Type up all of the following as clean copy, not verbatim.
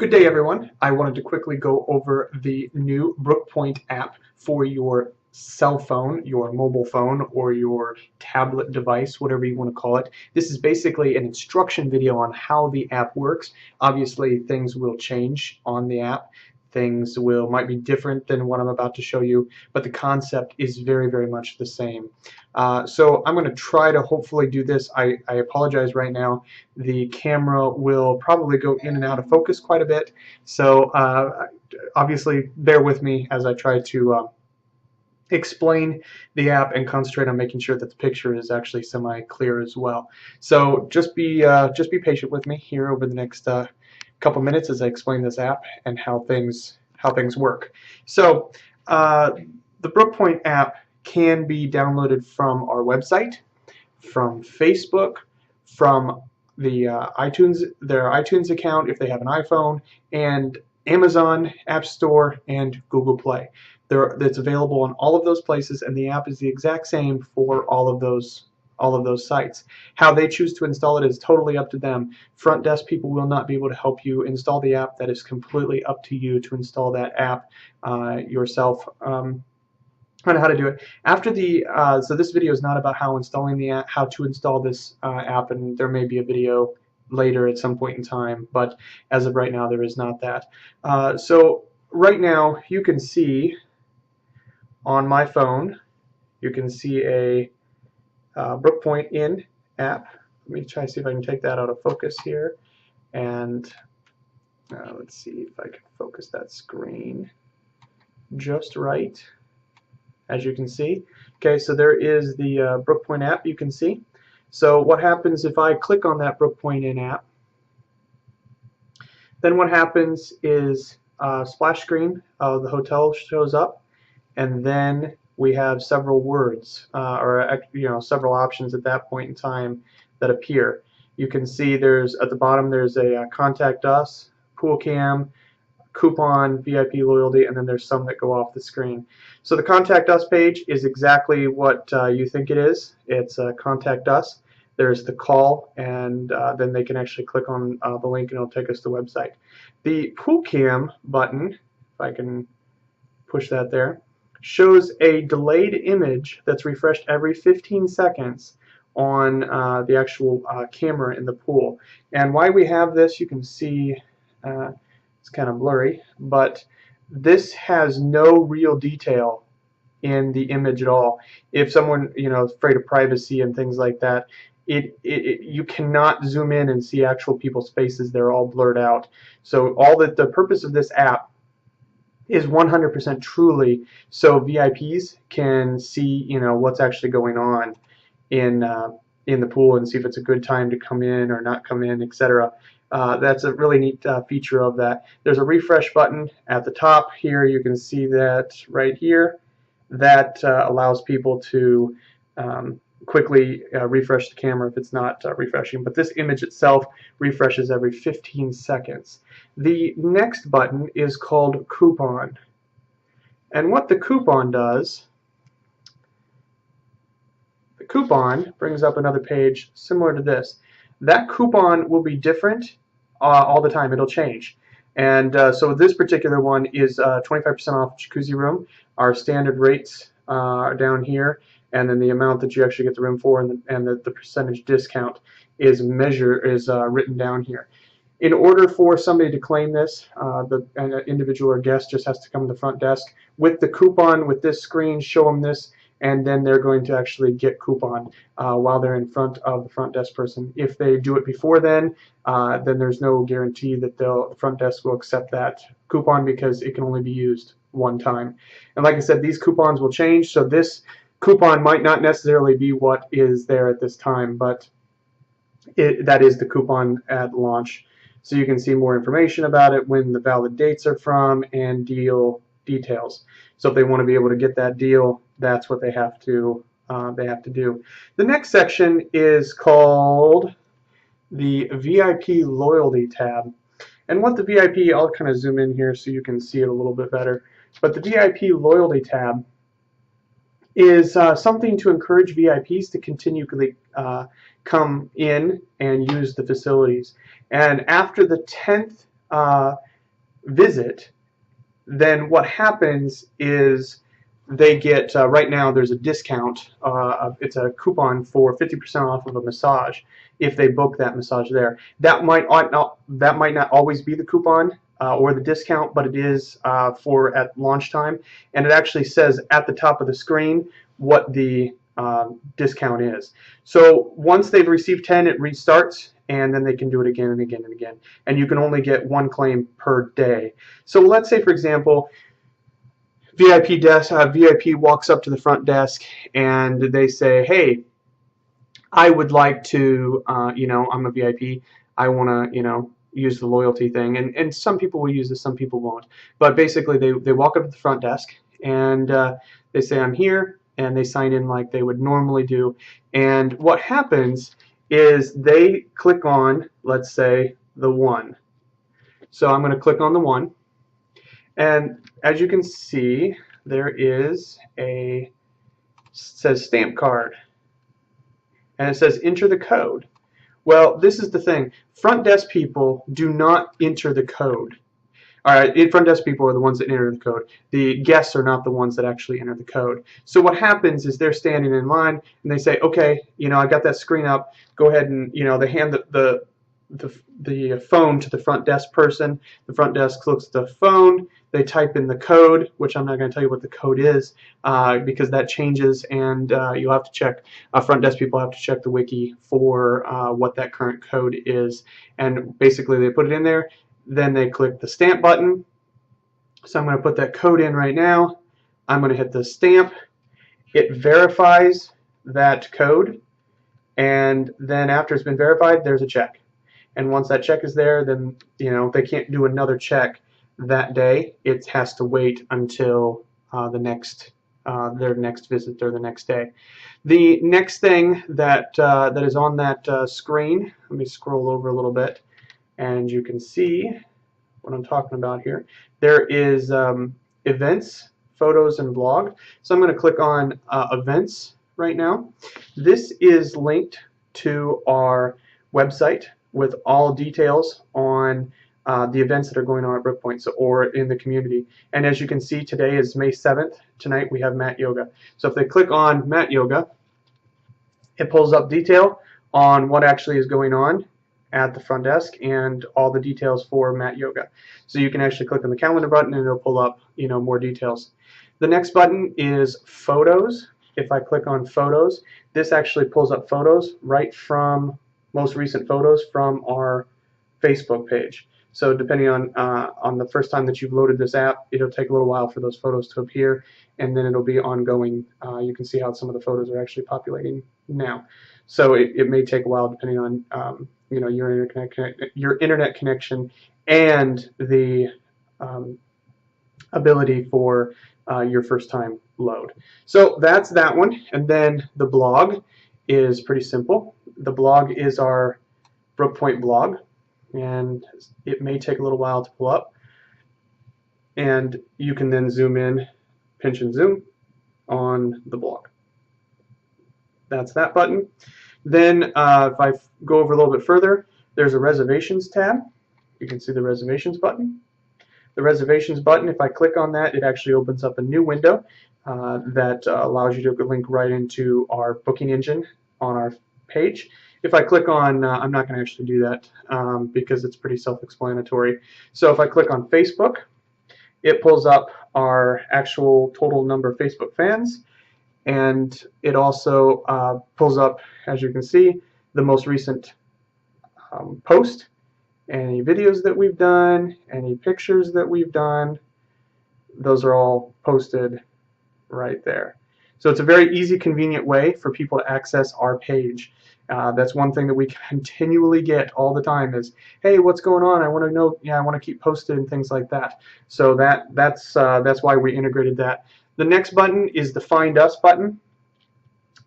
Good day, everyone. I wanted to quickly go over the new Brook Pointe app for your cell phone, your mobile phone, or your tablet device, whatever you want to call it. This is basically an instruction video on how the app works. Obviously, things will change on the app. Things might be different than what I'm about to show you, but the concept is very, very much the same. So I'm going to try to hopefully do this. I apologize right now. The camera will probably go in and out of focus quite a bit. So obviously bear with me as I try to explain the app and concentrate on making sure that the picture is actually semi-clear as well. So just be patient with me here over the next couple minutes as I explain this app and how things work. So the Brook Pointe app can be downloaded from our website, from Facebook, from the their iTunes account if they have an iPhone, and Amazon App Store and Google Play. It's available on all of those places, and the app is the exact same for all of those sites. How they choose to install it is totally up to them. Front desk people will not be able to help you install the app. That is completely up to you to install that app yourself. On how to do it. After the so this video is not about how installing the app, how to install this app, and there may be a video later at some point in time, but as of right now there is not that. So right now you can see on my phone, you can see a Brook Pointe Inn app. Let me try to see if I can take that out of focus here, and let's see if I can focus that screen just right. As you can see, okay, so there is the Brook Pointe app you can see. So what happens if I click on that Brook Pointe Inn app? Then what happens is a splash screen of the hotel shows up, and then we have several words or several options at that point in time that appear. You can see there's at the bottom there's a contact us, pool cam, coupon, VIP loyalty, and then there's some that go off the screen. So the contact us page is exactly what you think it is. It's contact us. There's the call, and then they can actually click on the link and it'll take us to the website. The pool cam button, if I can push that there, shows a delayed image that's refreshed every 15 seconds on the actual camera in the pool. And why we have this, you can see it's kind of blurry, but this has no real detail in the image at all. If someone is afraid of privacy and things like that, you cannot zoom in and see actual people's faces. They're all blurred out. So the purpose of this app is 100% truly so VIPs can see what's actually going on in the pool and see if it's a good time to come in or not come in, etc. That's a really neat feature of that. There's a refresh button at the top here. You can see that right here. That allows people to quickly refresh the camera if it's not refreshing. But this image itself refreshes every 15 seconds. The next button is called Coupon. And what the coupon does, the coupon brings up another page similar to this. That coupon will be different all the time. It'll change. And so this particular one is 25% off jacuzzi room. Our standard rates are down here, and then the amount that you actually get the room for and the percentage discount is written down here. In order for somebody to claim this, an individual or guest just has to come to the front desk with the coupon, with this screen, show them this, and then they're going to actually get coupon while they're in front of the front desk person. If they do it before then there's no guarantee that the front desk will accept that coupon because it can only be used one time. And like I said, these coupons will change, so this coupon might not necessarily be what is there at this time, but that is the coupon at launch. So you can see more information about it, when the valid dates are from, and deal details. So if they want to be able to get that deal, that's what they have to do. The next section is called the VIP loyalty tab. And what the VIP, I'll kind of zoom in here so you can see it a little bit better. But the VIP loyalty tab is something to encourage VIPs to continually come in and use the facilities. And after the 10th visit, then what happens is they get, right now there's a discount, it's a coupon for 50% off of a massage if they book that massage there. That might not always be the coupon or the discount, but it is for at launch time, and it actually says at the top of the screen what the discount is. So once they've received 10, it restarts, and then they can do it again and again and again. And you can only get one claim per day. So let's say, for example, VIP walks up to the front desk and they say, "Hey, I would like to, I'm a VIP. I want to, use the loyalty thing." And some people will use this, some people won't. But basically, they walk up to the front desk and they say, "I'm here," and they sign in like they would normally do. And what happens is they click on, let's say, the 1. So I'm going to click on the 1. And as you can see, there is says stamp card. And it says enter the code. Well, this is the thing. Front desk people do not enter the code. All right, front desk people are the ones that enter the code. The guests are not the ones that actually enter the code. So what happens is they're standing in line and they say, "Okay, I got that screen up. Go ahead and they hand the phone to the front desk person. The front desk looks at the phone. They type in the code, which I'm not going to tell you what the code is because that changes, and you'll have to check. Front desk people have to check the wiki for what that current code is, and basically they put it in there. Then they click the stamp button. So I'm going to put that code in right now. I'm going to hit the stamp. It verifies that code, and then after it's been verified, there's a check. And once that check is there, then they can't do another check that day. It has to wait until their next visit or the next day. The next thing that is on that screen, let me scroll over a little bit, and you can see what I'm talking about here. There is events, photos, and blog. So I'm going to click on events right now. This is linked to our website with all details on the events that are going on at Brook Pointe or in the community. And as you can see, today is May 7th. Tonight we have Mat Yoga. So if they click on Mat Yoga, it pulls up detail on what actually is going on at the front desk and all the details for Mat Yoga. So you can actually click on the calendar button and it'll pull up more details. The next button is photos. If I click on photos, this actually pulls up photos right from most recent photos from our Facebook page. So depending on the first time that you've loaded this app, it'll take a little while for those photos to appear, and then it'll be ongoing. You can see how some of the photos are actually populating now. So it may take a while depending on your internet connection and the ability for your first time load. So that's that one. And then the blog is pretty simple. The blog is our Brook Pointe blog, and it may take a little while to pull up. And you can then zoom in, pinch and zoom on the blog. That's that button. Then if I go over a little bit further, there's a reservations tab. You can see the reservations button. The reservations button, if I click on that, it actually opens up a new window that allows you to link right into our booking engine on our page. If I click on, I'm not going to actually do that because it's pretty self-explanatory. So if I click on Facebook, it pulls up our actual total number of Facebook fans, and it also pulls up, as you can see, the most recent post, any videos that we've done, any pictures that we've done. Those are all posted right there. So it's a very easy, convenient way for people to access our page. That's one thing that we continually get all the time is, "Hey, what's going on? I want to know. I want to keep posted," and things like that. So that's why we integrated that. The next button is the Find Us button,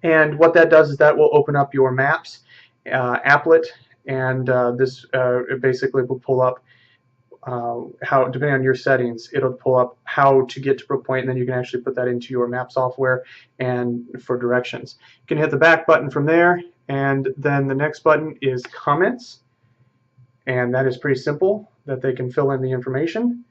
and what that does is that will open up your Maps applet, and this basically will pull up how, depending on your settings, it'll pull up how to get to Brook Pointe, and then you can actually put that into your map software and for directions. You can hit the back button from there, and then the next button is Comments, and that is pretty simple, that they can fill in the information.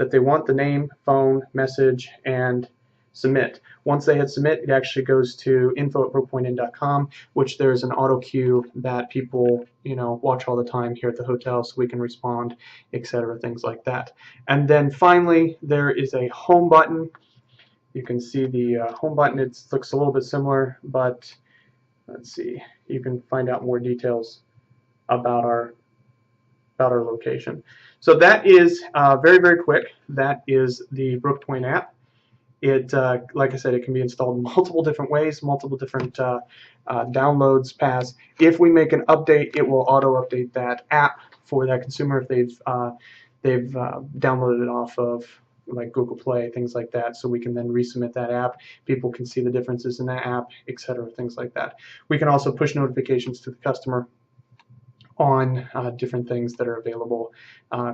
that they want the name, phone, message, and submit. Once they hit submit, it actually goes to info@brookpointeinn.com, which there's an auto queue that people watch all the time here at the hotel, so we can respond, etc., things like that. And then finally, there is a home button. You can see the home button. It looks a little bit similar, but let's see. You can find out more details about our location. So that is very, very quick. That is the Brook Pointe app. It, like I said, it can be installed in multiple different ways, multiple different downloads paths. If we make an update, it will auto-update that app for that consumer if they've downloaded it off of like Google Play, things like that, so we can then resubmit that app. People can see the differences in that app, etc., things like that. We can also push notifications to the customer on different things that are available,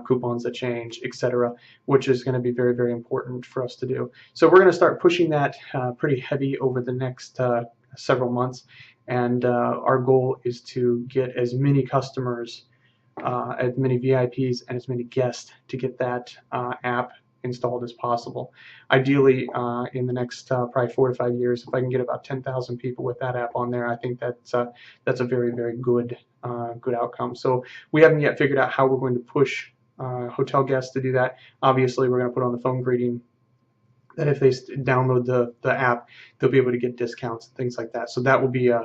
coupons that change, etc., which is going to be very, very important for us to do. So we're going to start pushing that pretty heavy over the next several months, and our goal is to get as many customers, as many VIPs, and as many guests to get that app installed as possible. Ideally, in the next probably 4 to 5 years, if I can get about 10,000 people with that app on there, I think that's a very, very good outcome. So we haven't yet figured out how we're going to push hotel guests to do that. Obviously, we're going to put on the phone greeting that if they download the app, they'll be able to get discounts and things like that. So that will be a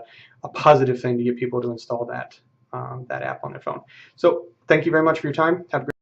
positive thing to get people to install that app on their phone. So thank you very much for your time. Have a great